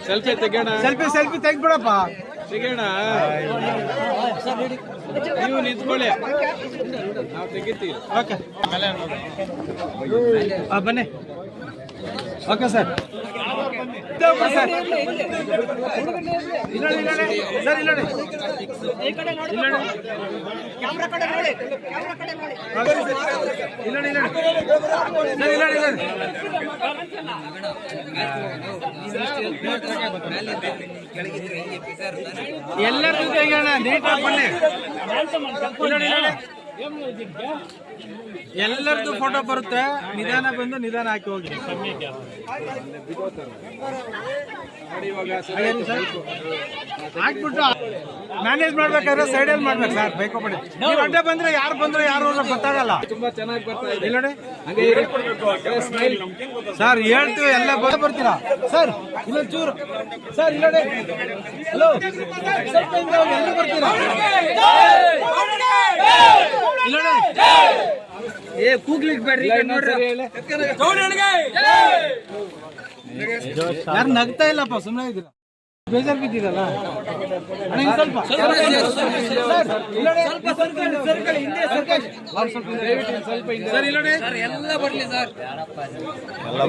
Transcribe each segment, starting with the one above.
Selfie ತೆಗೋಣ, selfie ತೆಗ್ಬಿಡಪ್ಪ. ತೆಗೋಣ. ನೀವು ನಿಂತ್ಕೊಳ್ಳಿ, ನಾವು ತೆಗಿತೀವಿ. ಓಕೆ ಬನ್ನಿ. Okay sir. ಸರ್ ಎಲ್ಲರೂ ತೆಗೋಣ, ನೀಟಾಗಿ ಬನ್ನಿ. ಎಲ್ಲರದ್ದು ಫೋಟೋ ಬರುತ್ತೆ, ನಿಧಾನ ಬಂದು ನಿಧಾನ ಹಾಕಿ ಹೋಗಿ. ಹಾಕ್ಬಿಟ್ಟು ಮ್ಯಾನೇಜ್ ಮಾಡ್ಬೇಕಾದ್ರೆ ಸೈಡಲ್ಲಿ ಮಾಡ್ಬೇಕು ಸರ್, ಬೈಕೋಬೇಡಿ. ನೀವು ಅಡ್ಡ ಬಂದ್ರೆ ಯಾರು ಬಂದ್ರೆ ಯಾರು ಗೊತ್ತಾಗಲ್ಲ. ತುಂಬಾ ಚೆನ್ನಾಗಿ ಬರ್ತಾ ಇದೆ. ನೋಡಿ ಸರ್, ಹೇಳ್ತೀವಿ ಎಲ್ಲ ಬರ್ತೀರಾ ಸರ್. ಇಲ್ಲೊಂದು ಚೂರು ಸರ್, ಇಲ್ಲ ಹಲೋ, ಎಲ್ಲ ಬರ್ತೀರಾ? ಇಲ್ಲ ಕೂಗ್ಲಿಕ್ಕೆ ಬೇಡ್ರಿ. ಯಾರು ನಗ್ತಾ ಇಲ್ಲಪ್ಪ, ಸುಮ್ಮನೆ ಇದ್ದೀರಾ, ಬೇಜಾರು ಬಿದ್ದೀರಲ್ಲ. ಸ್ವಲ್ಪ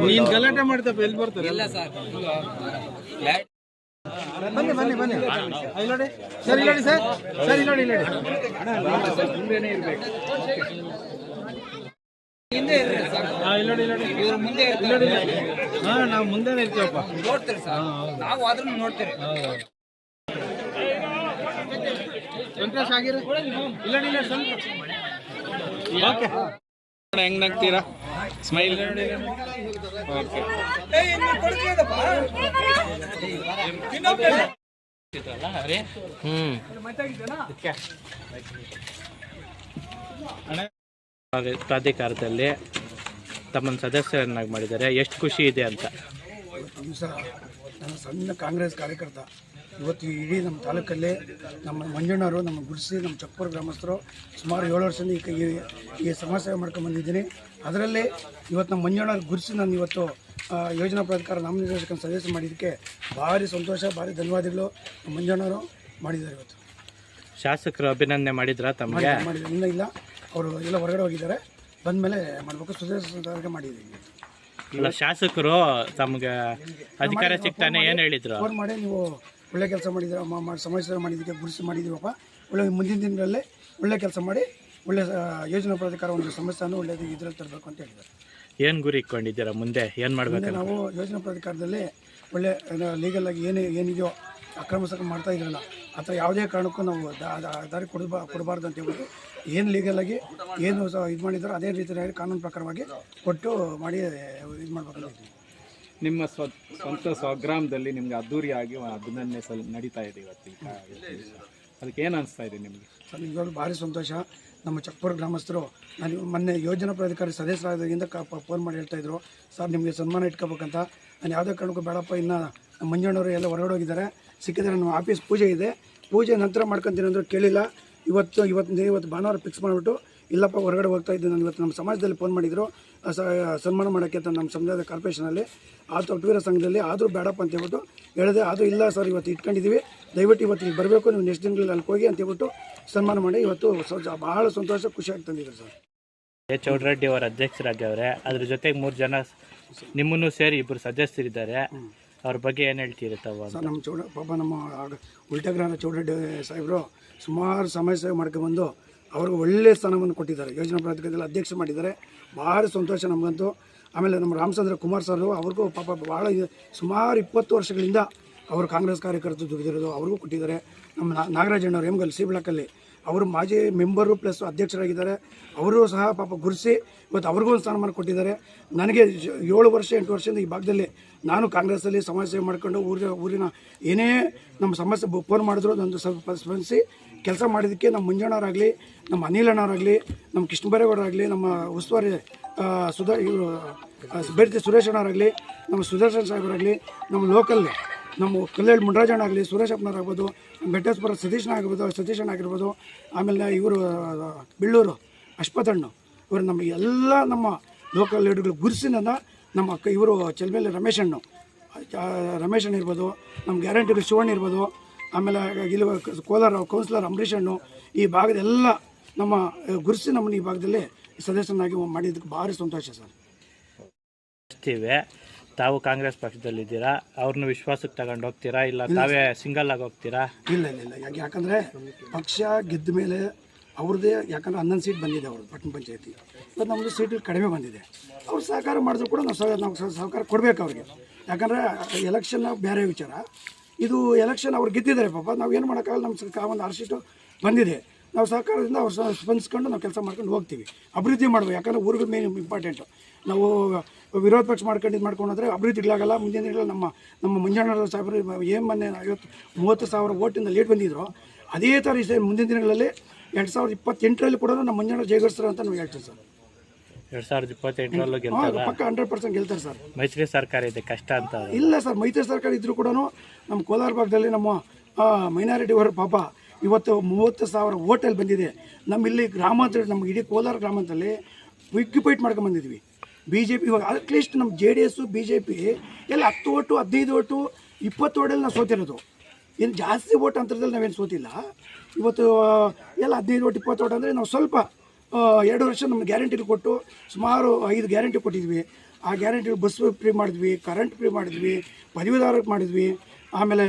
ನೀನ್ ಗಲಾಟೆ ಮಾಡ್ತಪ್ಪ, ಎಲ್ಲಿ ಬರ್ತಾರೆ? ಬನ್ನಿ ಬನ್ನಿ ಬನ್ನಿ. ನೋಡಿ ಸರ್, ನೋಡಿ ಸರ್, ಸರಿ ನೋಡಿ ನೋಡಿ. ಮುಂದೆನೇ ಇರ್ಬೇಕು. ನಾವು ಮುಂದೆನೇ ಇರ್ತೀವಪ್ಪ, ನೋಡ್ತೀರಿ ಸರ್, ನಾವು ಅದನ್ನು ನೋಡ್ತೀರಿ. ಸಂತೋಷ ಆಗಿರೋ ಇಲ್ಲ ಸ್ವಲ್ಪ. ಓಕೆ, ಹೆಂಗ್ ನಗ್ತೀರಾ? ಸ್ಮೈಲ್. ಓಕೆ, ಪ್ರಾಧಿಕಾರದಲ್ಲಿ ತಮ್ಮನ್ನು ಸದಸ್ಯರನ್ನಾಗಿ ಮಾಡಿದ್ದಾರೆ, ಎಷ್ಟು ಖುಷಿ ಇದೆ ಅಂತ? ನಾನು ಸಣ್ಣ ಕಾಂಗ್ರೆಸ್ ಕಾರ್ಯಕರ್ತ. ಇವತ್ತು ಇಡೀ ನಮ್ಮ ತಾಲೂಕಲ್ಲಿ ನಮ್ಮ ಮಂಜಣ್ಣವರು ನಮ್ಮ ಗುಡಿಸಿ ನಮ್ಮ ಚಕ್ಕೂರು ಗ್ರಾಮಸ್ಥರು ಸುಮಾರು 7 ವರ್ಷದಿಂದ ಈ ಸಮಾಜ ಸೇವೆ ಮಾಡ್ಕೊಂಡು ಬಂದಿದ್ದೀನಿ. ಅದರಲ್ಲಿ ಇವತ್ತು ನಮ್ಮ ಮಂಜಣ್ಣವ್ರ ಗುಡಿಸಿ ನಾನು ಇವತ್ತು ಯೋಜನಾ ಪ್ರಾಧಿಕಾರ ನಾಮನಿರ್ದೇಶಕ ಸದಸ್ಯ ಮಾಡಿದ್ದಕ್ಕೆ ಭಾರಿ ಸಂತೋಷ, ಭಾರಿ ಧನ್ಯವಾದಗಳು. ನಮ್ಮ ಮಂಜಣ್ಣವರು ಮಾಡಿದ್ದಾರೆ. ಇವತ್ತು ಶಾಸಕರು ಅಭಿನಂದನೆ ಮಾಡಿದ್ರ ತಮಗೆ? ಮಾಡಿದ್ರು, ಇನ್ನೂ ಇಲ್ಲ, ಅವರು ಎಲ್ಲ ಹೊರಗಡೆ ಹೋಗಿದ್ದಾರೆ, ಬಂದಮೇಲೆ ಮಾಡಬೇಕು. ಸುಧಾರಿಸ ಮಾಡಿದ್ದೀವಿ. ಇಲ್ಲ, ಶಾಸಕರು ತಮಗೆ ಅಧಿಕಾರ ಸಿಗ್ತಾನೆ ಏನು ಹೇಳಿದ್ರು? ಫೋನ್ ಮಾಡಿ ನೀವು ಒಳ್ಳೆ ಕೆಲಸ ಮಾಡಿದ್ದೀರ, ಸಮಾಜ ಸೇವೆ ಮಾಡಿದ್ದಕ್ಕೆ ಗುರುಸಿ ಮಾಡಿದ್ದೀವಪ್ಪ, ಒಳ್ಳೆ ಮುಂದಿನ ದಿನಗಳಲ್ಲಿ ಒಳ್ಳೆ ಕೆಲಸ ಮಾಡಿ ಒಳ್ಳೆ ಯೋಜನಾ ಪ್ರಾಧಿಕಾರ ಒಂದು ಸಮಸ್ಯೆಯನ್ನು ಒಳ್ಳೆಯದು ಇದ್ರಲ್ಲಿ ತರಬೇಕು ಅಂತ ಹೇಳಿದ್ದಾರೆ. ಏನು ಗುರಿ ಇಟ್ಕೊಂಡಿದ್ದೀರಾ ಮುಂದೆ? ಏನು ಮಾಡಬೇಕು? ನಾವು ಯೋಜನಾ ಪ್ರಾಧಿಕಾರದಲ್ಲಿ ಒಳ್ಳೆ ಲೀಗಲ್ ಆಗಿ ಏನಿದೆಯೋ ಅಕ್ರಮ ಮಾಡ್ತಾ ಇದ್ರಲ್ಲ, ಆ ಥರ ಯಾವುದೇ ಕಾರಣಕ್ಕೂ ನಾವು ದಾರಿ ಕೊಡಬಾರ್ದು ಅಂತ ಹೇಳ್ಬಿಟ್ಟು ಏನು ಲೀಗಲಾಗಿ ಏನು ಇದು ಮಾಡಿದಾರೋ ಅದೇ ರೀತಿಯಾಗಿ ಕಾನೂನು ಪ್ರಕಾರವಾಗಿ ಕೊಟ್ಟು ಮಾಡಿ ಇದು ಮಾಡ್ಬೇಕಂತ. ನಿಮ್ಮ ಸ್ವಂತ ಸ್ವಗ್ರಾಮದಲ್ಲಿ ನಿಮ್ಗೆ ಅದ್ದೂರಿಯಾಗಿ ಅಭಿನಂದನೆ ನಡೀತಾ ಇದೆ ಇವತ್ತು, ಅದಕ್ಕೆ ಏನು ಅನಿಸ್ತಾ ಇದೆ ನಿಮಗೆ? ಸರ್, ನಿಜವಾಗ್ಲೂ ಭಾರಿ ಸಂತೋಷ. ನಮ್ಮ ಚಕ್ಕೂರು ಗ್ರಾಮಸ್ಥರು ನಾನು ಮೊನ್ನೆ ಯೋಜನಾ ಪ್ರಾಧಿಕಾರಿ ಸದಸ್ಯರಾಗಿಂದ ಫೋನ್ ಮಾಡಿ ಹೇಳ್ತಾಯಿದ್ರು, ಸರ್ ನಿಮಗೆ ಸನ್ಮಾನ ಇಟ್ಕೋಬೇಕಂತ. ನಾನು ಯಾವುದೇ ಕಾರಣಕ್ಕೂ ಬೇಡಪ್ಪ, ಇನ್ನು ನಮ್ಮ ಮಂಜಣ್ಣವರು ಎಲ್ಲ ಹೊರಗಡೆ ಹೋಗಿದ್ದಾರೆ, ಸಿಕ್ಕಿದ್ರೆ ನಮ್ಮ ಆಫೀಸ್ ಪೂಜೆ ಇದೆ, ಪೂಜೆ ನಂತರ ಮಾಡ್ಕೊತೀನಿ ಅಂದರು, ಕೇಳಿಲ್ಲ. ಇವತ್ತು ಭಾನುವಾರ ಫಿಕ್ಸ್ ಮಾಡಿಬಿಟ್ಟು ಇಲ್ಲಪ್ಪ ಹೊರಗಡೆ ಹೋಗ್ತಾ ಇದ್ದೆ ನಾನು. ಇವತ್ತು ನಮ್ಮ ಸಮಾಜದಲ್ಲಿ ಫೋನ್ ಮಾಡಿದರು ಸನ್ಮಾನ ಮಾಡೋಕ್ಕೆ ಅಂತ, ನಮ್ಮ ಸಮುದಾಯದ ಕಾರ್ಪೊರೇಷನಲ್ಲಿ ತೊಟ್ಟವೀರ ಸಂಘದಲ್ಲಿ, ಆದರೂ ಬೇಡಪ್ಪ ಅಂತ ಹೇಳ್ಬಿಟ್ಟು ಹೇಳಿದೆ. ಅದು ಇಲ್ಲ ಸರ್, ಇವತ್ತು ಇಟ್ಕೊಂಡಿದ್ದೀವಿ, ದಯವಿಟ್ಟು ಇವತ್ತು ಇಲ್ಲಿ ಬರಬೇಕು, ನೀವು ನೆಕ್ಸ್ಟ್ ದಿನಗಳಲ್ಲಿ ಅಲ್ಲಿ ಹೋಗಿ ಅಂತ ಹೇಳ್ಬಿಟ್ಟು ಸನ್ಮಾನ ಮಾಡಿ ಇವತ್ತು ಬಹಳ ಸಂತೋಷ, ಖುಷಿಯಾಗಿ ತಂದಿದ್ದಾರೆ ಸರ್. ಚೌಡರೆಡ್ಡಿ ಅವರ ಅಧ್ಯಕ್ಷರಾಗ್ಯವ್ರೆ, ಅದ್ರ ಜೊತೆಗೆ 3 ಜನ ನಿಮ್ಮನ್ನು ಸೇರಿ 2 ಸದಸ್ಯರಿದ್ದಾರೆ, ಅವ್ರ ಬಗ್ಗೆ ಏನು ಹೇಳ್ತೀರಿ ತಾವು? ಸರ್, ನಮ್ಮ ಪಾಪ ನಮ್ಮ ಉಲ್ಟಗ್ರಹದ ಚೌಡರೆಡ್ಡಿ ಸಾಹೇಬರು ಸುಮಾರು ಸಮಾಜ ಸೇವೆ ಮಾಡ್ಕೊಂಡ್ಬಂದು ಅವ್ರಿಗೆ ಒಳ್ಳೆಯ ಸ್ಥಾನವನ್ನು ಕೊಟ್ಟಿದ್ದಾರೆ, ಯೋಜನಾ ಪ್ರಾಧಿಕಾರದಲ್ಲಿ ಅಧ್ಯಕ್ಷ ಮಾಡಿದ್ದಾರೆ. ಭಾಳ ಸಂತೋಷ ನಮಗಂತೂ. ಆಮೇಲೆ ನಮ್ಮ ರಾಮಚಂದ್ರ ಕುಮಾರ್ ಸರ್, ಅವ್ರಿಗೂ ಪಾಪ ಭಾಳ ಸುಮಾರು 20 ವರ್ಷಗಳಿಂದ ಅವರು ಕಾಂಗ್ರೆಸ್ ಕಾರ್ಯಕರ್ತರು ದುಡಿದಿರೋದು, ಅವ್ರಿಗೂ ಕೊಟ್ಟಿದ್ದಾರೆ. ನಮ್ಮ ನಾಗರಾಜಣ್ಣವ್ರು ಎಮ್ಗಲ್ ಸಿ ಬ್ಲಾಕಲ್ಲಿ ಅವರು ಮಾಜಿ ಮೆಂಬರು ಪ್ಲಸ್ ಅಧ್ಯಕ್ಷರಾಗಿದ್ದಾರೆ, ಅವರು ಸಹ ಪಾಪ ಗುರುಸಿ ಇವತ್ತು ಅವ್ರಿಗೂ ಒಂದು ಸ್ಥಾನಮಾನ ಕೊಟ್ಟಿದ್ದಾರೆ. ನನಗೆ 7 ವರ್ಷ 8 ವರ್ಷದಿಂದ ಈ ಭಾಗದಲ್ಲಿ ನಾನು ಕಾಂಗ್ರೆಸ್ಸಲ್ಲಿ ಸಮಾಜ ಸೇವೆ ಮಾಡ್ಕೊಂಡು ಊರಿನ ಏನೇ ನಮ್ಮ ಸಮಸ್ಯೆ ಫೋನ್ ಮಾಡಿದ್ರು ಒಂದು ಸ್ವಲ್ಪ ಸ್ಪಂದಿಸಿ ಕೆಲಸ ಮಾಡಿದ್ದಕ್ಕೆ ನಮ್ಮ ಮಂಜಣ್ಣವರಾಗಲಿ, ನಮ್ಮ ಅನಿಲಣ್ಣವರಾಗಲಿ, ನಮ್ಮ ಕೃಷ್ಣಬೈರೇಗೌಡರಾಗಲಿ, ನಮ್ಮ ಉಸ್ತುವಾರಿ ಬೇಡ್ತಿ ಸುರೇಶಣ್ಣವರಾಗಲಿ, ನಮ್ಮ ಸುದರ್ಶನ್ ಸಾಹೇಬರಾಗಲಿ, ನಮ್ಮ ಲೋಕಲ್ ನಮ್ಮ ಕಲ್ಲೇಳ್ ಮುಂಡರಾಜಣ್ಣ ಆಗಲಿ, ಸುರೇಶಪ್ಪನವರಾಗ್ಬೋದು, ಬೆಟ್ಟೇಶ್ವರ ಸತೀಶಣ್ಣ ಆಗಿರ್ಬೋದು, ಆಮೇಲೆ ಇವರು ಬಿಳ್ಳೂರು ಅಶ್ವಥಣ್ಣು, ಇವರು ನಮ್ಮ ಎಲ್ಲ ನಮ್ಮ ಲೋಕಲ್ ಲೀಡರ್ಗಳು ಗುರುಸಿನ ನಮ್ಮ ಇವರು ಚೆಲ್ಮೇಲೆ ರಮೇಶಣ್ಣು, ರಮೇಶ್ ಅಣ್ಣ ಇರ್ಬೋದು, ನಮ್ಮ ಗ್ಯಾರಂಟಿ ಶಿವಣ್ಣ ಇರ್ಬೋದು, ಆಮೇಲೆ ಇಲ್ಲಿ ಕೋಲಾರ ಕೌನ್ಸಿಲರ್ ಅಂಬರೀಷ್ ಅಣ್ಣು, ಈ ಭಾಗದ ಎಲ್ಲ ನಮ್ಮ ಗುರುಸಿ ನಮ್ಮನ್ನು ಈ ಭಾಗದಲ್ಲಿ ಸದಸ್ಯನಾಗಿ ಮಾಡಿದ್ದಕ್ಕೆ ಭಾರಿ ಸಂತೋಷ ಸರ್. ತಾವು ಕಾಂಗ್ರೆಸ್ ಪಕ್ಷದಲ್ಲಿದ್ದೀರಾ, ಅವ್ರನ್ನ ವಿಶ್ವಾಸಕ್ಕೆ ತಗೊಂಡು ಹೋಗ್ತೀರಾ ಇಲ್ಲ ತಾವೇ ಸಿಂಗಲ್ ಆಗಿ ಹೋಗ್ತೀರಾ? ಇಲ್ಲ ಇಲ್ಲ ಇಲ್ಲ, ಯಾಕಂದರೆ ಪಕ್ಷ ಗೆದ್ದ ಮೇಲೆ ಅವ್ರದ್ದೇ, ಯಾಕಂದರೆ 11 ಸೀಟ್ ಬಂದಿದೆ ಅವ್ರದ್ದು ಪಟ್ಟಣ ಪಂಚಾಯತಿ. ಇವತ್ತು ನಮ್ಮದು ಸೀಟು ಕಡಿಮೆ ಬಂದಿದೆ. ಅವ್ರು ಸಹಕಾರ ಮಾಡಿದ್ರು ಕೂಡ ನಾವು ಸಹಕಾರ ಕೊಡಬೇಕು ಅವ್ರಿಗೆ. ಯಾಕಂದರೆ ಎಲೆಕ್ಷನ್ ಬೇರೆ ವಿಚಾರ, ಇದು ಎಲೆಕ್ಷನ್ ಅವ್ರು ಗೆದ್ದಿದ್ದಾರೆ ಪಾಪ, ನಾವು ಏನು ಮಾಡೋಕ್ಕಾಗಲ್ಲ. ನಮ್ಮ ಒಂದು 6 ಸೀಟು ಬಂದಿದೆ. ನಾವು ಸಹಕಾರದಿಂದ ಅವ್ರು ಸ್ಪಂದಿಸ್ಕೊಂಡು ನಾವು ಕೆಲಸ ಮಾಡ್ಕೊಂಡು ಹೋಗ್ತೀವಿ. ಅಭಿವೃದ್ಧಿ ಮಾಡಬೇಕು, ಯಾಕಂದರೆ ಊರುಗಳ ಮೇನ್ ಇಂಪಾರ್ಟೆಂಟು. ನಾವು ವಿರೋಧ ಪಕ್ಷ ಮಾಡ್ಕೊಂಡ್ರೆ ಅಭಿವೃದ್ಧಿಗಳಾಗಲ್ಲ. ಮುಂದಿನ ದಿನಗಳಲ್ಲಿ ನಮ್ಮ ಮಂಜಣ್ಣ ಸಾಹೇಬರು ಏನು ಮೊನ್ನೆ 30,000 ಓಟಿಂದ ಲೀಡ್ ಬಂದಿದ್ರು, ಅದೇ ಥರ ಈ ಮುಂದಿನ ದಿನಗಳಲ್ಲಿ 2028ರಲ್ಲಿ ಕೂಡ ನಮ್ಮ ಮಂಜಣ್ಣ ಜಯಗಳಿಸ್ತಾರೆ ಅಂತ ನಾವು ಹೇಳ್ತೀವಿ ಸರ್. 2028ರಲ್ಲೂ ಗೆಲ್ತಾರೆ ಪಕ್ಕ 100% ಗೆಲ್ತಾರೆ ಸರ್. ಮೈತ್ರಿ ಸರ್ಕಾರ ಇದೆ ಕಷ್ಟ ಅಂತ ಇಲ್ಲ ಸರ್, ಮೈತ್ರಿ ಸರ್ಕಾರ ಇದ್ರೂ ಕೂಡ ನಮ್ಮ ಕೋಲಾರ ಭಾಗದಲ್ಲಿ ನಮ್ಮ ಮೈನಾರಿಟಿ ವರ್ಗ ಪಾಪ ಇವತ್ತು 30,000 ಓಟಲ್ಲಿ ಬಂದಿದೆ. ನಮ್ಮಲ್ಲಿ ಗ್ರಾಮಾಂತರ, ನಮ್ಮ ಇಡೀ ಕೋಲಾರ ಗ್ರಾಮಾಂತರದಲ್ಲಿ ವಿಗ್ಗಿಪೈಟ್ ಮಾಡ್ಕೊಂಬಂದಿದ್ವಿ. BJP ಇವಾಗ ಅಟ್ಲೀಸ್ಟ್ ನಮ್ಮ JDS BJP ಎಲ್ಲ 10 ಓಟು 15 ಓಟು 20 ಓಟಲ್ಲಿ ನಾವು ಸೋತಿರೋದು. ಏನು ಜಾಸ್ತಿ ಓಟ್ ಅಂತರದಲ್ಲಿ ನಾವೇನು ಸೋತಿಲ್ಲ. ಇವತ್ತು ಎಲ್ಲ 15 ಓಟ್ 20 ಓಟ್ ಅಂದರೆ ನಾವು ಸ್ವಲ್ಪ 2 ವರ್ಷ ನಮ್ಮ ಗ್ಯಾರಂಟಿ ಕೊಟ್ಟು ಸುಮಾರು 5 ಗ್ಯಾರಂಟಿ ಕೊಟ್ಟಿದ್ವಿ. ಆ ಗ್ಯಾರಂಟಿ ಬಸ್ ಫ್ರೀ ಮಾಡಿದ್ವಿ, ಕರೆಂಟ್ ಫ್ರೀ ಮಾಡಿದ್ವಿ, ಪದವೀಧರಕ್ಕೆ ಮಾಡಿದ್ವಿ. ಆಮೇಲೆ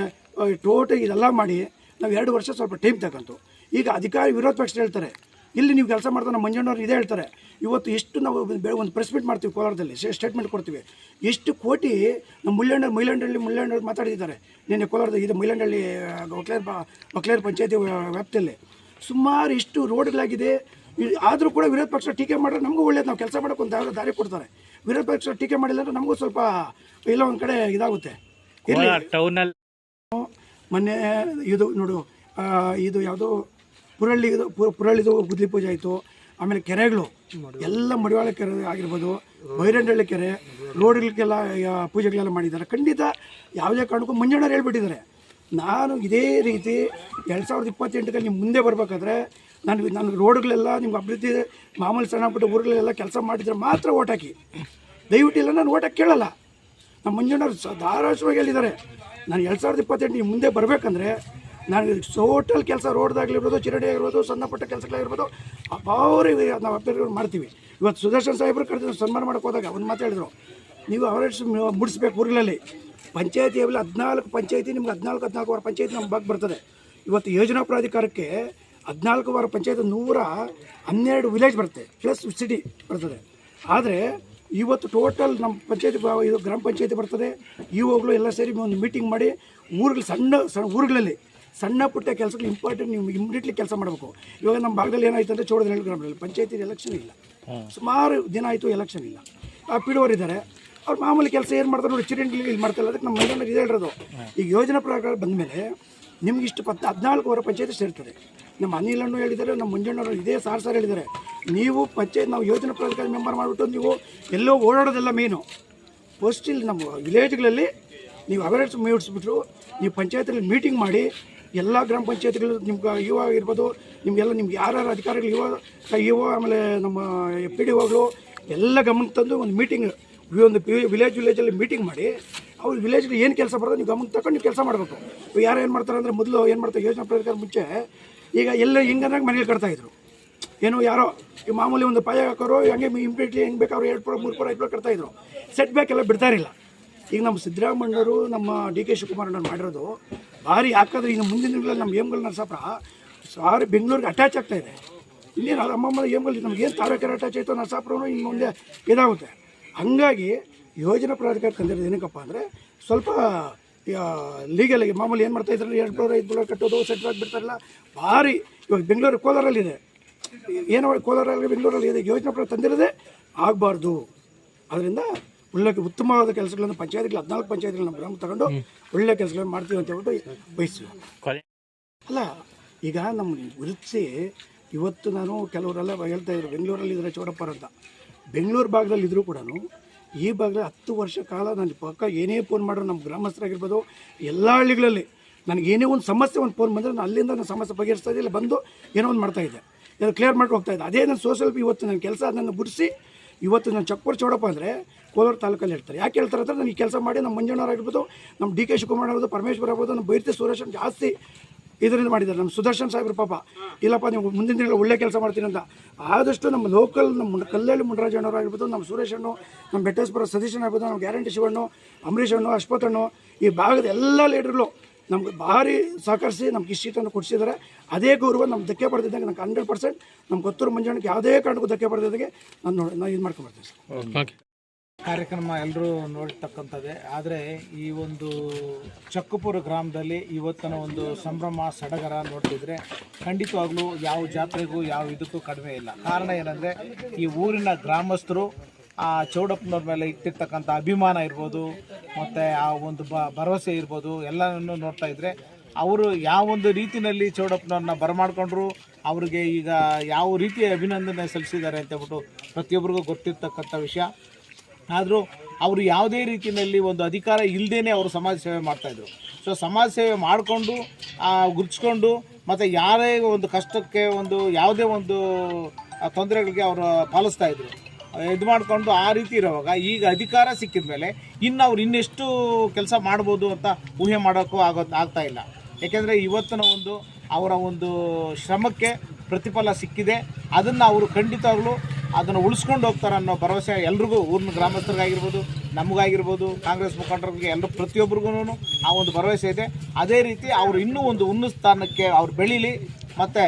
ಟೋಟಲ್ ಇದೆಲ್ಲ ಮಾಡಿ ನಾವು 2 ವರ್ಷ ಸ್ವಲ್ಪ ಟೈಮ್ ತಗೊಂತು. ಈಗ ಅಧಿಕಾರಿ ವಿರೋಧ ಪಕ್ಷ ಹೇಳ್ತಾರೆ, ಇಲ್ಲಿ ನೀವು ಕೆಲಸ ಮಾಡ್ತಾ ನಮ್ಮ ಮಂಜಣ್ಣವ್ರು ಇದೇ ಹೇಳ್ತಾರೆ. ಇವತ್ತು ಎಷ್ಟು ನಾವು ಒಂದು ಪ್ರೆಸ್ ಮೀಟ್ ಮಾಡ್ತೀವಿ ಕೋಲಾರದಲ್ಲಿ, ಸ್ಟೇಟ್ಮೆಂಟ್ ಕೊಡ್ತೀವಿ. ಎಷ್ಟು ಕೋಟಿ ನಮ್ಮ ಮುಳ್ಳಂಡಳ್ಳಿ ಮಾತಾಡಿದ್ದಾರೆ ನಿನ್ನೆ ಕೋಲಾರದ ಇದು ಮೈಲಂಡಳ್ಳಿ ಬಕ್ಲೇರ್ ಪಂಚಾಯತಿ ವ್ಯಾಪ್ತಿಯಲ್ಲಿ ಸುಮಾರು ಎಷ್ಟು ರೋಡ್ಗಳಾಗಿದೆ. ಆದರೂ ಕೂಡ ವಿರೋಧ ಪಕ್ಷ ಟೀಕೆ ಮಾಡಿದ್ರೆ ನಮಗೂ ಒಳ್ಳೇದು, ನಾವು ಕೆಲಸ ಮಾಡೋಕೆ ಒಂದು ದಾರಿ ಕೊಡ್ತಾರೆ. ವಿರೋಧ ಪಕ್ಷ ಟೀಕೆ ಮಾಡಿಲ್ಲ ಅಂದರೆ ನಮಗೂ ಸ್ವಲ್ಪ ಎಲ್ಲ ಒಂದು ಕಡೆ ಇದಾಗುತ್ತೆ. ಟೌನಲ್ಲಿ ಮೊನ್ನೆ ಇದು ನೋಡು, ಇದು ಯಾವುದೋ ಪುರಳ್ಳಿದು ಗುದ್ಲಿ ಪೂಜೆ ಆಯಿತು. ಆಮೇಲೆ ಕೆರೆಗಳು ಎಲ್ಲ ಮಡಿವಾಳ ಕೆರೆ ಆಗಿರ್ಬೋದು, ಬೈರಂಡಳ್ಳಿ ಕೆರೆ, ರೋಡ್ಗಳಿಗೆಲ್ಲ ಪೂಜೆಗಳೆಲ್ಲ ಮಾಡಿದ್ದಾರೆ. ಖಂಡಿತ ಯಾವುದೇ ಕಾರಣಕ್ಕೂ ಮಂಜಣ್ಣವ್ರು ಹೇಳ್ಬಿಟ್ಟಿದ್ದಾರೆ, ನಾನು ಇದೇ ರೀತಿ 2028ಕ್ಕೆ ನೀವು ಮುಂದೆ ಬರಬೇಕಾದ್ರೆ ನನಗೆ ರೋಡ್ಗಳೆಲ್ಲ ನಿಮ್ಗೆ ಅಭಿವೃದ್ಧಿ ಮಾಮೂಲಿ ಸಣ್ಣ ಪುಟ್ಟ ಊರುಗಳೆಲ್ಲ ಕೆಲಸ ಮಾಡಿದರೆ ಮಾತ್ರ ಓಟ್ ಹಾಕಿ, ದಯವಿಟ್ಟಿಲ್ಲ ನಾನು ಓಟ್ ಹಾಕಿ ಕೇಳಲ್ಲ. ನಮ್ಮ ಮಂಜಣ್ಣವ್ರು ಧಾರಾಳವಾಗಿ ಹೇಳಿದ್ದಾರೆ, ನಾನು 2028 ನೀವು ಮುಂದೆ ಬರಬೇಕಂದ್ರೆ ನನಗೆ ಟೋಟಲ್ ಕೆಲಸ ರೋಡ್ದಾಗಿರ್ಬೋದು, ಚಿರಡಿ ಆಗಿರ್ಬೋದು, ಸಣ್ಣ ಪುಟ್ಟ ಕೆಲಸಗಳಾಗಿರ್ಬೋದು ಅವ್ರಿಗೆ ನಾವು ಅಭ್ಯರ್ಥಿಗಳು ಮಾಡ್ತೀವಿ. ಇವತ್ತು ಸುದರ್ಶನ್ ಸಾಹೇಬರು ಕರೆದು ಸನ್ಮಾನ ಮಾಡೋಕೆ ಹೋದಾಗ ಒಂದು ಮಾತು ಹೇಳಿದ್ರು, ನೀವು ಅವರೇಜ್ ಮುಡಿಸ್ಬೇಕು ಊರುಗಳಲ್ಲಿ. ಪಂಚಾಯತಿಯಲ್ಲಿ 14 ಪಂಚಾಯತಿ, ನಿಮ್ಗೆ 14 ವಾರ ಪಂಚಾಯತಿ ನಮ್ಮ ಭಾಗ ಬರ್ತದೆ. ಇವತ್ತು ಯೋಜನಾ ಪ್ರಾಧಿಕಾರಕ್ಕೆ 14 ವಾರ ಪಂಚಾಯತ್ 112 ವಿಲೇಜ್ ಬರುತ್ತೆ, ಪ್ಲಸ್ ಸಿಟಿ ಬರ್ತದೆ. ಆದರೆ ಇವತ್ತು ಟೋಟಲ್ ನಮ್ಮ ಪಂಚಾಯತಿ ಇದು ಗ್ರಾಮ ಪಂಚಾಯತಿ ಬರ್ತದೆ. ಇವಾಗಲೂ ಎಲ್ಲ ಸೇರಿ ಒಂದು ಮೀಟಿಂಗ್ ಮಾಡಿ ಊರುಗಳು ಸಣ್ಣ ಊರುಗಳಲ್ಲಿ ಸಣ್ಣ ಪುಟ್ಟ ಕೆಲಸಗಳು ಇಂಪಾರ್ಟೆಂಟ್, ನೀವು ಇಮಿಡಿಯೇಟ್ಲಿ ಕೆಲಸ ಮಾಡಬೇಕು. ಇವಾಗ ನಮ್ಮ ಭಾಗದಲ್ಲಿ ಏನಾಯ್ತು ಅಂದರೆ ಚೋಡದಲ್ಲಿ ಗ್ರಾಮದಲ್ಲಿ ಪಂಚಾಯತಿ ಎಲೆಕ್ಷನ್ ಇಲ್ಲ, ಸುಮಾರು ದಿನ ಆಯಿತು ಎಲೆಕ್ಷನ್ ಇಲ್ಲ. ಆ ಪಿಡಿಓರ್ ಇದ್ದಾರೆ, ಅವ್ರು ಮಾಮೂಲಿ ಕೆಲಸ ಏನು ಮಾಡ್ತಾರೆ ನೋಡಿ, ಚಿರಂಡಿ ಇಲ್ಲಿ ಮಾಡ್ತಾರೆ. ಅದಕ್ಕೆ ನಮ್ಮ ಮೈದಾನ ಇದೆ ಹೇಳಿರೋದು, ಈಗ ಯೋಜನಾ ಪ್ರಕಾರ ಬಂದಮೇಲೆ ನಿಮ್ಗೆ ಇಷ್ಟು 14 ವಾರ ಪಂಚಾಯತಿ ಸೇರ್ತದೆ. ನಮ್ಮ ಅನಿಲನ್ನು ಹೇಳಿದ್ದಾರೆ, ನಮ್ಮ ಮಂಜಣ್ಣವರು ಇದೇ ಸಾರ್ ಹೇಳಿದ್ದಾರೆ, ನೀವು ಪಂಚಾಯತ್ ನಾವು ಯೋಜನಾ ಪ್ರಾಧಿಕಾರ ಮೆಂಬರ್ ಮಾಡಿಬಿಟ್ಟು ನೀವು ಎಲ್ಲೋ ಓಡಾಡೋದೆಲ್ಲ ಮೇನು. ಫಸ್ಟ್ ಇಲ್ಲಿ ನಮ್ಮ ವಿಲೇಜ್ಗಳಲ್ಲಿ ನೀವು ಅವೇರ್ನೆಸ್ ಮೂಡಿಸ್ಬಿಟ್ರು, ನೀವು ಪಂಚಾಯತಿಯಲ್ಲಿ ಮೀಟಿಂಗ್ ಮಾಡಿ ಎಲ್ಲ ಗ್ರಾಮ ಪಂಚಾಯತಿಗಳು ನಿಮ್ಗೆ ಯುವ ಇರ್ಬೋದು, ನಿಮಗೆಲ್ಲ ನಿಮ್ಗೆ ಯಾರ್ಯಾರು ಅಧಿಕಾರಿಗಳು ಯುವ ಆಮೇಲೆ ನಮ್ಮ PDOಗಳು ಎಲ್ಲ ಗಮನಕ್ಕೆ ತಂದು ಒಂದು ಮೀಟಿಂಗ್, ಒಂದು ವಿಲೇಜಲ್ಲಿ ಮೀಟಿಂಗ್ ಮಾಡಿ ಅವ್ರು ವಿಲೇಜ್ಗೆ ಏನು ಕೆಲಸ ಬರೋದು ನೀವು ಗಮನಕ್ಕೆ ತಗೊಂಡು ನೀವು ಕೆಲಸ ಮಾಡಬೇಕು. ಯಾರು ಏನು ಮಾಡ್ತಾರೆ ಅಂದರೆ, ಮೊದಲು ಏನು ಮಾಡ್ತಾರೆ ಯೋಜನಾ ಪ್ರಾಧಿಕಾರ ಮುಂಚೆ ಈಗ ಎಲ್ಲ ಹೆಂಗಂದಾಗ ಮನೇಲಿ ಕಟ್ತಾಯಿದ್ರು, ಏನೋ ಯಾರೋ ಈ ಮಾಮೂಲಿ ಒಂದು ಪಾಯ ಹಾಕೋರು ಹಂಗೆ ಇಮಿಡಿಯೇಟ್ಲಿ ಹೆಂಗೆ ಬೇಕಾದ್ರು 2 ಪುರ 3 ಪುರ 5 ಪುರ ಕಟ್ತಾಯಿದ್ರು. ಸೆಟ್ ಬ್ಯಾಕ್ ಎಲ್ಲ ಬಿಡ್ತಾರಿಲ್ಲ. ಈಗ ನಮ್ಮ ಸಿದ್ದರಾಮಣ್ಣವರು ನಮ್ಮ DK ಶಿವಕುಮಾರಣ್ಣವ್ರು ಮಾಡಿರೋದು ಭಾರಿ. ಯಾಕಂದರೆ ಈಗ ಮುಂದಿನ ದಿನಗಳಲ್ಲಿ ನಮ್ಮ ಹೇಮಗಲ್ ನರಸಾಪುರ ಸಾರಿ ಬೆಂಗಳೂರಿಗೆ ಅಟ್ಯಾಚ್ ಆಗ್ತಾಯಿದೆ. ಇನ್ನೇನು ಅಮ್ಮಮ್ಮ ಹೇಮಗಲ್ ನಮಗೇನು ತಾಲೂಕಿಗೆ ಅಟ್ಯಾಚ್ ಆಯಿತು, ನರಸಾಪುರನೂ ಇನ್ನು ಮುಂದೆ ಇದಾಗುತ್ತೆ. ಹಾಗಾಗಿ ಯೋಜನಾ ಪ್ರಾಧಿಕಾರ ತಂದಿರೋದು ಏನಕ್ಕಪ್ಪ ಅಂದರೆ ಸ್ವಲ್ಪ ಲೀಗಲಾಗಿ ಮಾಮೂಲಿ ಏನು ಮಾಡ್ತಾಯಿದ್ರು 2 ಫ್ಲೋರ್ 5 ಫ್ಲೋರ್ ಕಟ್ಟೋದು, ಸೆಟ್ ಬ್ಯಾಕ್ ಬಿಡ್ತಾರಲ್ಲ ಭಾರಿ. ಇವಾಗ ಬೆಂಗಳೂರು ಕೋಲಾರಲ್ಲಿದೆ, ಏನೋ ಕೋಲಾರಲ್ಲಿ ಬೆಂಗಳೂರಲ್ಲಿ ಇದೆ, ಯೋಜನಾ ಪ್ರಾಧಿಕಾರ ತಂದಿರೋದೇ ಆಗಬಾರ್ದು. ಅದರಿಂದ ಒಳ್ಳೆ ಉತ್ತಮವಾದ ಕೆಲಸಗಳನ್ನು ಪಂಚಾಯತ್ಗಳು 14 ಪಂಚಾಯತ್ಗಳು ನಮ್ಮ ಗ್ರಾಮಕ್ಕೆ ತಗೊಂಡು ಒಳ್ಳೆ ಕೆಲಸಗಳನ್ನು ಮಾಡ್ತೀವಿ ಅಂತ ಹೇಳ್ಬಿಟ್ಟು ಬಯಸ್ತೀವಿ. ಅಲ್ಲ ಈಗ ನಮ್ಮ ವೃತ್ತಿ ಇವತ್ತು ನಾನು ಕೆಲವರೆಲ್ಲ ಹೇಳ್ತಾಯಿದ್ರು, ಬೆಂಗಳೂರಲ್ಲಿ ಇದ್ದಾರೆ ಚೌಡಪ್ಪರ್ ಅಂತ, ಬೆಂಗಳೂರು ಭಾಗದಲ್ಲಿ ಇದ್ದರೂ ಕೂಡ ಈ ಭಾಗದಲ್ಲಿ 10 ವರ್ಷ ಕಾಲ ನಾನು ಪಕ್ಕ ಏನೇ ಫೋನ್ ಮಾಡಿದ್ರು ನಮ್ಮ ಗ್ರಾಮಸ್ಥರಾಗಿರ್ಬೋದು ಎಲ್ಲ ಹಳ್ಳಿಗಳಲ್ಲಿ ನನಗೆ ಏನೇ ಒಂದು ಸಮಸ್ಯೆ ಒಂದು ಫೋನ್ ಬಂದರೆ ನಾನು ಅಲ್ಲಿಂದ ನಾನು ಸಮಸ್ಯೆ ಬಗೆಹರಿಸ್ತಾ ಇದ್ದಿಲ್ಲ, ಬಂದು ಏನೋ ಒಂದು ಮಾಡ್ತಾಯಿದ್ದೆ, ಏನೋ ಕ್ಲಿಯರ್ ಮಾಡಿ ಹೋಗ್ತಾಯಿದ್ದೆ. ಅದೇ ನಾನು ಇವತ್ತು ನನ್ನ ಕೆಲಸ ಅದನ್ನು ಬಿಡಿಸಿ ಇವತ್ತು ನಾನು ಚಕ್ಪೂರ್ ಚೌಡಪ್ಪ ಅಂದರೆ ಕೋಲಾರ ತಾಲೂಕಲ್ಲಿ ಹೇಳ್ತಾರೆ. ಯಾಕೆ ಹೇಳ್ತಾರೆ ಅಂದರೆ ನಾನು ಈ ಕೆಲಸ ಮಾಡಿ ನಮ್ಮ ಮಂಜಣ್ಣವರಾಗಿರ್ಬೋದು, ನಮ್ಮ ಡಿ ಕೆ ಶಿವಕುಮಾರ್ ಆಗ್ಬೋದು, ಪರಮೇಶ್ವರ್ ಆಗ್ಬೋದು, ನಮ್ಮ ಬೈರತಿ ಸುರೇಶ್ ಜಾಸ್ತಿ ಇದರಿಂದ ಮಾಡಿದ್ದಾರೆ. ನಮ್ಮ ಸುದರ್ಶನ್ ಸಾಹೇಬ್ರು ಪಾಪ ಇಲ್ಲಪ್ಪ ನೀವು ಮುಂದಿನ ದಿನ ಒಳ್ಳೆ ಕೆಲಸ ಮಾಡ್ತೀನಿ ಅಂತ ಆದಷ್ಟು ನಮ್ಮ ಲೋಕಲ್ ನಮ್ಮ ಕಲ್ಲಳ್ಳಿ ಮುಂಡರಾಜಣ್ಣವರಾಗಿರ್ಬೋದು, ನಮ್ಮ ಸುರೇಶ್ ಅಣ್ಣು, ನಮ್ಮ ಬೆಟ್ಟೇಶ್ವರ ಸತೀಶನ್ ಆಗ್ಬೋದು, ನಮ್ಮ ಗ್ಯಾರಂಟಿ ಶಿವಣ್ಣು, ಅಂಬರೀಷ್ ಅಣ್ಣು, ಅಶ್ವಥ್ ಅಣ್ಣು, ಈ ಭಾಗದ ಎಲ್ಲ ಲೀಡರ್ಗಳು ನಮ್ಗೆ ಭಾರಿ ಸಹಕರಿಸಿ ನಮ್ಗೆ ಇಷ್ಟನ್ನು ಕೊಡಿಸಿದ್ದಾರೆ. ಅದೇ ಗೌರವ ನಮ್ಗೆ ಧಕ್ಕೆ ಪಡೆದಿದ್ದಂಗೆ ನಂಗೆ 100% ನಮ್ಮ ಕೊತ್ತೂರು ಮಂಜಣ್ಣಕ್ಕೆ ಯಾವುದೇ ಕಾರಣಕ್ಕೂ ಧಕ್ಕೆ ಪಡೆದಿದ್ದಂಗೆ ನಾನು ಇದು ಮಾಡ್ಕೊಂಡ್ಬರ್ತೀನಿ ಸರ್. ಕಾರ್ಯಕ್ರಮ ಎಲ್ಲರೂ ನೋಡ್ತಕ್ಕಂಥದ್ದೇ. ಆದರೆ ಈ ಒಂದು ಚಕ್ಕಪುರ ಗ್ರಾಮದಲ್ಲಿ ಇವತ್ತಿನ ಒಂದು ಸಂಭ್ರಮ ಸಡಗರ ನೋಡ್ತಿದ್ರೆ ಖಂಡಿತವಾಗ್ಲೂ ಯಾವ ಜಾತ್ರೆಗೂ ಯಾವ ಇದಕ್ಕೂ ಕಡಿಮೆ ಇಲ್ಲ. ಕಾರಣ ಏನಂದರೆ ಈ ಊರಿನ ಗ್ರಾಮಸ್ಥರು ಆ ಚೌಡಪ್ಪನವ್ರ ಮೇಲೆ ಇಟ್ಟಿರ್ತಕ್ಕಂಥ ಅಭಿಮಾನ ಇರ್ಬೋದು, ಮತ್ತು ಆ ಒಂದು ಭರವಸೆ ಇರ್ಬೋದು, ಎಲ್ಲನೂ ನೋಡ್ತಾ ಇದ್ದರೆ ಅವರು ಯಾವೊಂದು ರೀತಿಯಲ್ಲಿ ಚೌಡಪ್ಪನವ್ರನ್ನ ಬರಮಾಡ್ಕೊಂಡ್ರು, ಅವ್ರಿಗೆ ಈಗ ಯಾವ ರೀತಿಯ ಅಭಿನಂದನೆ ಸಲ್ಲಿಸಿದ್ದಾರೆ ಅಂತೇಳ್ಬಿಟ್ಟು ಪ್ರತಿಯೊಬ್ಬರಿಗೂ ಗೊತ್ತಿರ್ತಕ್ಕಂಥ ವಿಷಯ. ಆದರೂ ಅವರು ಯಾವುದೇ ರೀತಿಯಲ್ಲಿ ಒಂದು ಅಧಿಕಾರ ಇಲ್ಲದೇ ಅವರು ಸಮಾಜ ಸೇವೆ ಮಾಡ್ತಾಯಿದ್ರು. ಸೊ ಸಮಾಜ ಸೇವೆ ಮಾಡಿಕೊಂಡು ಗುರ್ಸ್ಕೊಂಡು ಮತ್ತು ಯಾರೇ ಒಂದು ಕಷ್ಟಕ್ಕೆ ಒಂದು ಯಾವುದೇ ಒಂದು ತೊಂದರೆಗಳಿಗೆ ಅವರು ಪಾಲಿಸ್ತಾಯಿದ್ರು. ಇದು ಮಾಡಿಕೊಂಡು ಆ ರೀತಿ ಇರುವಾಗ ಈಗ ಅಧಿಕಾರ ಸಿಕ್ಕಿದ ಮೇಲೆ ಇನ್ನು ಅವ್ರು ಇನ್ನೆಷ್ಟು ಕೆಲಸ ಮಾಡ್ಬೋದು ಅಂತ ಊಹೆ ಮಾಡೋಕ್ಕೂ ಆಗ್ತಾ ಇಲ್ಲ. ಯಾಕೆಂದರೆ ಇವತ್ತಿನ ಒಂದು ಅವರ ಒಂದು ಶ್ರಮಕ್ಕೆ ಪ್ರತಿಫಲ ಸಿಕ್ಕಿದೆ. ಅದನ್ನು ಅವರು ಖಂಡಿತವಾಗ್ಲೂ ಅದನ್ನು ಉಳಿಸ್ಕೊಂಡು ಹೋಗ್ತಾರೆ ಅನ್ನೋ ಭರವಸೆ ಎಲ್ರಿಗೂ, ಊರಿನ ಗ್ರಾಮಸ್ಥರಿಗಾಗಿರ್ಬೋದು, ನಮಗಾಗಿರ್ಬೋದು, ಕಾಂಗ್ರೆಸ್ ಮುಖಂಡರಿಗೆ ಎಲ್ಲರೂ ಪ್ರತಿಯೊಬ್ಬರಿಗೂ ಆ ಒಂದು ಭರವಸೆ ಇದೆ. ಅದೇ ರೀತಿ ಅವರು ಇನ್ನೂ ಒಂದು ಉನ್ನತ ಸ್ಥಾನಕ್ಕೆ ಅವ್ರು ಬೆಳೀಲಿ ಮತ್ತು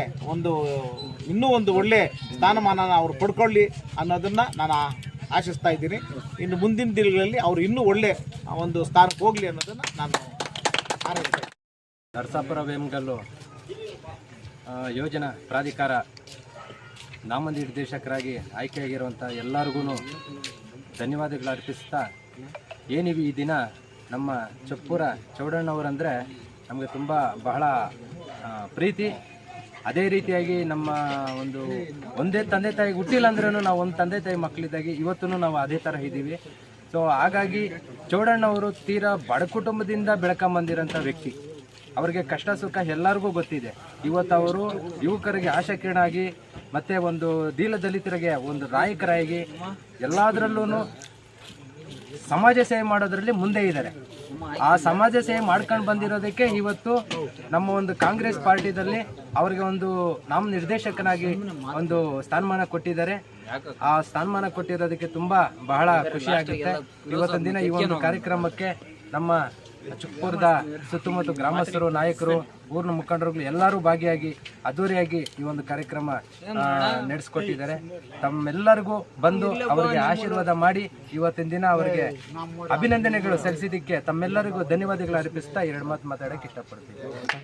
ಇನ್ನೂ ಒಂದು ಒಳ್ಳೆ ಸ್ಥಾನಮಾನನ ಅವ್ರು ಪಡ್ಕೊಳ್ಳಿ ಅನ್ನೋದನ್ನು ನಾನು ಆಶಿಸ್ತಾ ಇದ್ದೀನಿ. ಇನ್ನು ಮುಂದಿನ ದಿನಗಳಲ್ಲಿ ಅವರು ಇನ್ನೂ ಒಳ್ಳೆ ಒಂದು ಸ್ಥಾನಕ್ಕೆ ಹೋಗಲಿ ಅನ್ನೋದನ್ನು ನಾನು ಹಾರೈಸ್ತೀನಿ. ನರಸಾಪುರ ವೇಮಗಲ್ಲು ಯೋಜನಾ ಪ್ರಾಧಿಕಾರ ನಾಮನಿರ್ದೇಶಕರಾಗಿ ಆಯ್ಕೆಯಾಗಿರುವಂಥ ಎಲ್ಲರಿಗೂ ಧನ್ಯವಾದಗಳು ಅರ್ಪಿಸ್ತಾ, ಏನಿವಿ ಈ ದಿನ ನಮ್ಮ ಚಪ್ಪೂರ ಚೌಡಣ್ಣವರಂದರೆ ನಮಗೆ ತುಂಬ ಬಹಳ ಪ್ರೀತಿ. ಅದೇ ರೀತಿಯಾಗಿ ನಮ್ಮ ಒಂದೇ ತಂದೆ ತಾಯಿಗೆ ಹುಟ್ಟಿಲ್ಲ ಅಂದ್ರೂ ನಾವು ಒಂದು ತಂದೆ ತಾಯಿ ಮಕ್ಕಳಿದ್ದಾಗಿ ಇವತ್ತೂ ನಾವು ಅದೇ ಥರ ಇದ್ದೀವಿ. ಸೊ ಹಾಗಾಗಿ ಚೌಡಣ್ಣವರು ತೀರಾ ಬಡ ಕುಟುಂಬದಿಂದ ಬೆಳ್ಕೊಂಬಂದಿರೋಂಥ ವ್ಯಕ್ತಿ. ಅವರಿಗೆ ಕಷ್ಟ ಸುಖ ಎಲ್ಲರಿಗೂ ಗೊತ್ತಿದೆ. ಇವತ್ತು ಅವರು ಯುವಕರಿಗೆ ಆಶಾಕಿರಣಾಗಿ ಮತ್ತು ಒಂದು ದೀನದಲಿತರಿಗೆ ಒಂದು ನಾಯಕರಾಗಿ ಎಲ್ಲದರಲ್ಲೂ ಸಮಾಜ ಸೇವೆ ಮಾಡೋದ್ರಲ್ಲಿ ಮುಂದೆ ಇದ್ದಾರೆ. ಆ ಸಮಾಜ ಸೇವೆ ಮಾಡ್ಕೊಂಡು ಬಂದಿರೋದಕ್ಕೆ ಇವತ್ತು ನಮ್ಮ ಒಂದು ಕಾಂಗ್ರೆಸ್ ಪಾರ್ಟಿದಲ್ಲಿ ಅವರಿಗೆ ಒಂದು ನಾಮನಿರ್ದೇಶಕನಾಗಿ ಒಂದು ಸ್ಥಾನಮಾನ ಕೊಟ್ಟಿದ್ದಾರೆ. ಆ ಸ್ಥಾನಮಾನ ಕೊಟ್ಟಿರೋದಕ್ಕೆ ತುಂಬ ಬಹಳ ಖುಷಿ ಆಗುತ್ತೆ. ಇವತ್ತಿನ ದಿನ ಈ ಒಂದು ಕಾರ್ಯಕ್ರಮಕ್ಕೆ ನಮ್ಮ ಚಕ್ಕಪುರದ ಸುತ್ತಮುತ್ತ ಗ್ರಾಮಸ್ಥರು, ನಾಯಕರು, ಊರಿನ ಮುಖಂಡರುಗಳು ಎಲ್ಲರೂ ಭಾಗಿಯಾಗಿ ಅದ್ದೂರಿಯಾಗಿ ಈ ಒಂದು ಕಾರ್ಯಕ್ರಮ ನಡೆಸ್ಕೊಟ್ಟಿದ್ದಾರೆ. ತಮ್ಮೆಲ್ಲರಿಗೂ ಬಂದು ಅವರಿಗೆ ಆಶೀರ್ವಾದ ಮಾಡಿ ಇವತ್ತಿನ ದಿನ ಅವರಿಗೆ ಅಭಿನಂದನೆಗಳು ಸಲ್ಲಿಸಿದ್ದಕ್ಕೆ ತಮ್ಮೆಲ್ಲರಿಗೂ ಧನ್ಯವಾದಗಳು ಅರ್ಪಿಸ್ತಾ 2 ಮಾತು ಮಾತಾಡೋಕ್ಕೆ ಇಷ್ಟಪಡ್ತೀನಿ.